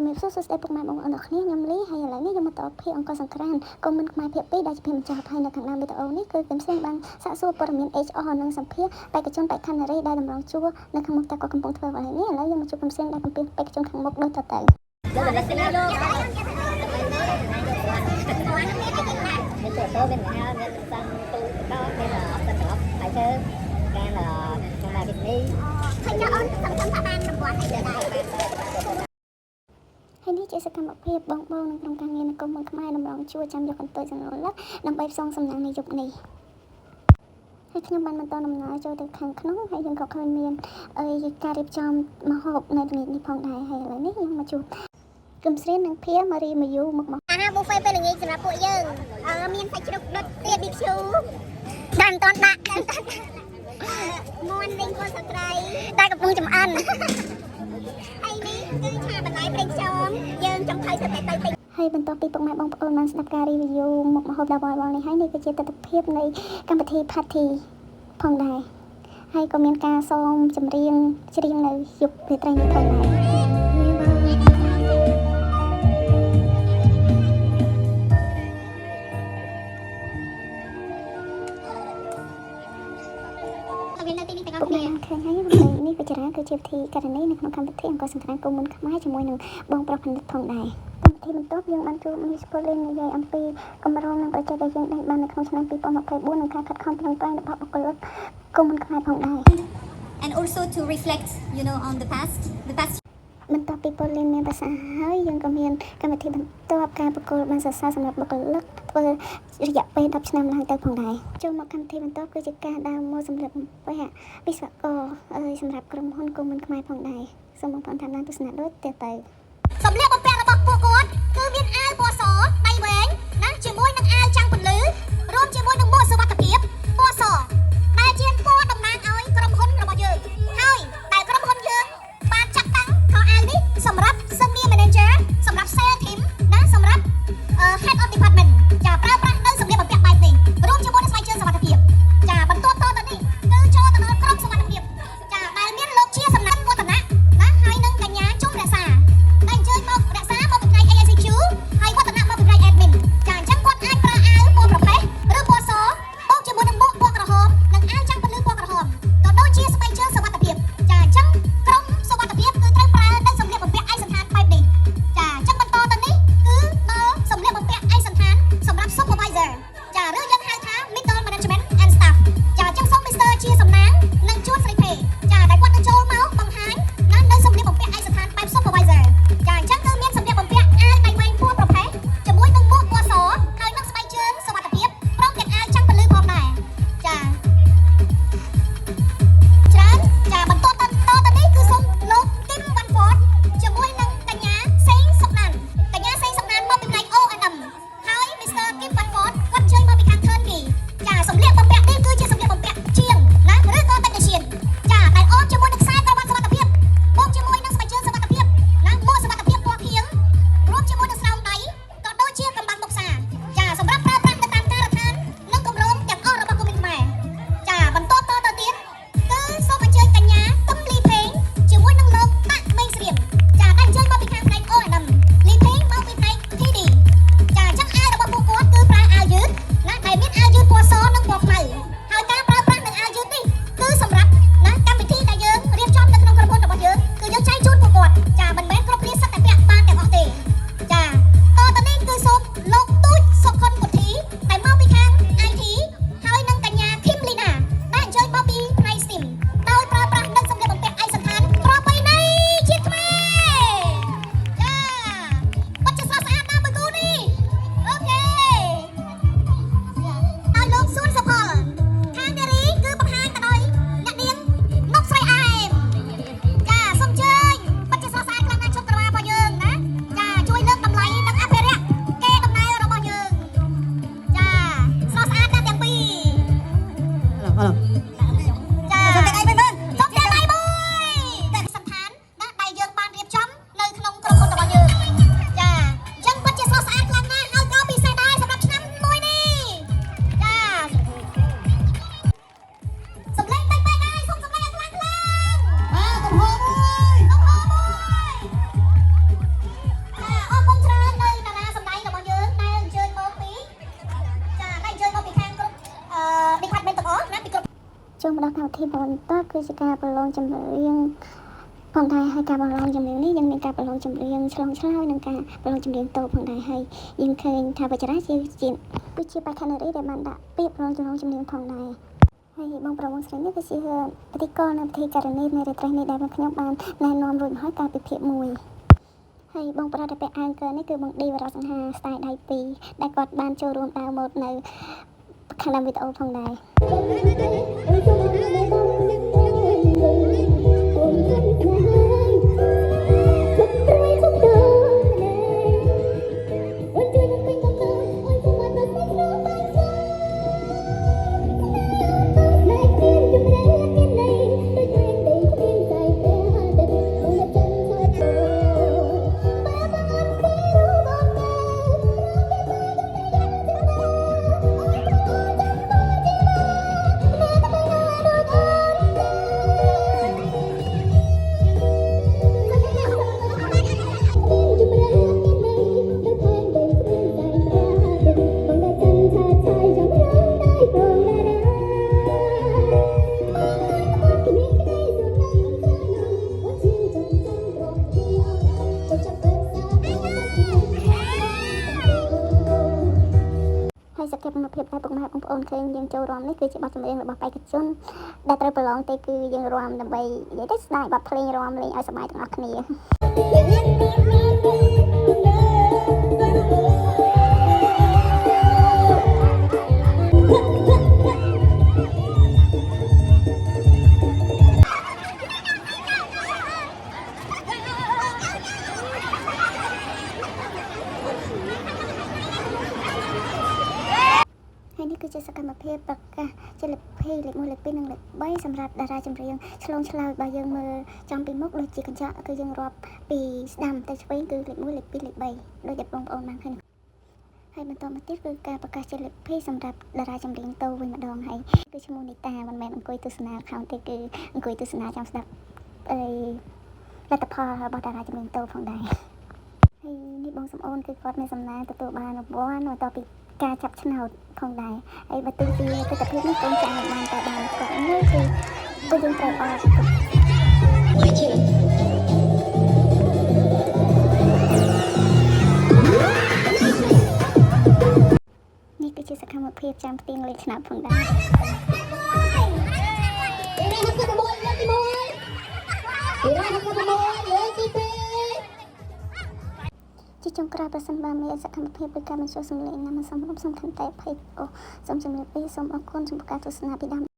ជំរាបសួរសួស្តីពុកម៉ែបងប្អូនទាំងគ្នាខ្ញុំលីហើយឥឡូវនេះខ្ញុំមកតបភាពអង្គសង្ក្រាន្តកុំមិនខ្មែរភាព2ដែលជាភាពម្ចាស់ហើយនៅខាងដើមវីដេអូនេះគឺខ្ញុំផ្សេងបានសាកសួរព័ត៌មាន HR និងសម្ភារបេក្ខជនបេក្ខនារីដែលតម្រូវជួបនៅខាងមុខតែគាត់កំពុងធ្វើអ្វីនេះឥឡូវយើងមកជួបខ្ញុំផ្សេងដែលបំពេញបេក្ខជនខាងមុខដូចតទៅហើយនេះជាសកម្មភាពបងៗនៅក្នុងការងារនៅក្រុមហ៊ុនខ្មែរតម្រង់ជួរចាំយកកន្ទុយសំណុំលឹកដើម្បីផ្សងសំណាងនៃយុគនេះហើយខ្ញុំបានបន្តដំណើរចូលទៅខាងក្នុងហើយយើងក៏ឃើញមានការរៀបចំម្ហូបនៅទីនេះផងដែរហើយឥឡូវនេះយើងមកជួបគឹមស្រីនិងភាម៉ារីម៉ាយូមកអាហារប៊ូហ្វេពេលល្ងាចសម្រាប់ពួកយើងមានសាច់ជ្រូកដុតទៀត BBQ ដល់មិនតាន់ដាក់មាន់វិញគាត់សត្រីតែកំពុងចម្អិនហើយនេះគឺឆាបន្លែប្រេងខ្យងយើងចង់ថៃទៅហើយបន្ទាប់ពីពុកម៉ែបងប្អូនបានស្ដាប់ការ review មុខម្ហូបដ៏វល់នេះហើយនេះគឺជាទស្សនវិជ្ជានៃកម្មវិធី Party ផងដែរហើយក៏មានការសូមចម្រៀងច្រៀងនៅយប់រាត្រីនេះផងដែរឃើញហើយនេះគឺជាវិធីករណីនៅក្នុងកម្មវិធីអង្គសង្ក្រាន្តគុំមុនខ្មែរជាមួយនឹងបងប្រុសផលិតផងដែរកម្មវិធីបន្ទាប់យើងបានជួបមីសប៉ូលីននិយាយអំពីកម្រងនិងប្រជែកដែលយើងដេញបាននៅក្នុងឆ្នាំ2024និងការខិតខំប្រឹងប្រែងរបស់បុគ្គលិកគុំមុនខ្មែរផងដែរ and also to reflect on the past បន្ទាប់ពីប៉ូលីនមានប្រសាសន៍ហើយយើងក៏មានកម្មវិធីបន្ទាប់ការប្រកួតបានសរសើរសម្រាប់បុគ្គលិកធ្វើរយៈពេល10ឆ្នាំឡើងទៅផងដែរចូលមកកម្មវិធីបន្ទាប់គឺជាការដើរមកសម្រាប់បំពាក់វិស្វករសម្រាប់ក្រុមហ៊ុនគុំមុនខ្មែរផងដែរសូមបងប្អូនតាមដានទស្សនាដូចទៅសម្លៀកបំពាក់របស់ពួកគាត់គឺមានអាវពណ៌សដៃវែងណាជាមួយនឹងអាវចាំងពន្លឺរួមជាមួយនឹងមួកសុវត្ថិភាពពណ៌សដែលជាពណ៌តំណាងឲ្យក្រុមហ៊ុនរបស់យើងហើយដែលក្រុមហ៊ុនយើងបានចាត់តាំងខោអាវនេះសម្រាប់ Senior Manager សម្រាប់ Sales Team ណាសម្រាប់ Head of Department ចាប្រើប្រាស់នៅសម្លៀកបំពាក់បែបនេះរួមជាមួយនឹងស្បែកជើងសុវត្ថិភាពចាបន្ទាប់តទៅនេះគឺចូលទៅដល់ក្រុមសុវត្ថិភាពចាដែលមានលោកជាសំណាក់វឌ្ឍនៈណាហើយនឹងកញ្ញាជុំរក្សាដែលអញ្ជើញមករក្សាមកពីផ្នែក AICQ ហើយវឌ្ឍនៈមកពីផ្នែក Admin ចាអញ្ចឹងគាត់អាច មកដល់កម្មវិធីបន្តគឺជាការប្រឡងចម្រៀងផងដែរហើយការប្រឡងចម្រៀងនេះយើងមានការប្រឡងចម្រៀងឆ្លងឆ្លើយនិងការប្រឡងចម្រៀងតូចផងដែរហើយយើងឃើញថាបច្ចាគឺជាបេក្ខនារីដែលបានដាក់ពាក្យប្រឡងចម្រៀងផងដែរហើយបងប្រវងស្រីនេះគឺជាពិធីករនៅពិធីការនីនៃរាត្រីនេះដែលខ្ញុំបានណែនាំរួចមកហើយកាលពីភាគ1ហើយបងប្រុសដែលពាក់អាវកើនេះគឺបងឌីវរៈសង្ហាស្ទាយដៃ2ដែលគាត់បានចូលរួមដើរម៉ូដនៅខាងវីដេអូផងដែរហើយសកម្មភាពដែលពុកម៉ែបងប្អូនឃើញយើងចូលរួមនេះគឺជាបទចម្រៀងរបស់បេក្ខជនដែលត្រូវប្រឡងទេគឺយើងរាំដើម្បីនិយាយទៅស្ដាយបទភ្លេងរាំលេងឲ្យសប្បាយទាំងអស់គ្នាហើយនេះគឺជាសកម្មភាពប្រកាសជាលេខ2លេខ1លេខ2និងលេខ3សម្រាប់តារាចម្រៀងឆ្លងឆ្លើយបើយើងមើលចំពីមុខដូចជាកញ្ចក់គឺយើងរាប់ពីស្ដាំទៅឆ្វេងគឺលេខ1លេខ2លេខ3ដូចដែលបងប្អូនបានឃើញហើយបន្តមកទៀតគឺការប្រកាសជាលេខ2សម្រាប់តារាចម្រៀងតូវិញម្ដងហើយគឺឈ្មោះនីតាមិនមែនអង្គុយទស្សនា account ទេគឺអង្គុយទស្សនាចាំស្ដាប់លទ្ធផលរបស់តារាចម្រៀងតូផងដែរហើយនេះបងសំអូនគឺគាត់មានសំណាងទទួលបានរង្វាន់បន្ទាប់ពីការចាប់ឆ្នោតផងដែរហើយបើទិញពីទិដ្ឋភាពនេះកូនចាស់បានតែបានគាត់មួយគឺពួកយើងត្រូវអរគុណនេះគឺជាសកម្មភាពចាំផ្ទៀងលេខឆ្នោតផងដែរជាចុងក្រោយប្រសិនបើមានសកម្មភាពឬការបញ្ចូលសម្លេងណាមិនសមរម្យសូមខន្តីអភ័យទោសសូមជម្រាបលាសូមអរគុណចំពោះការទស្សនាពីដើម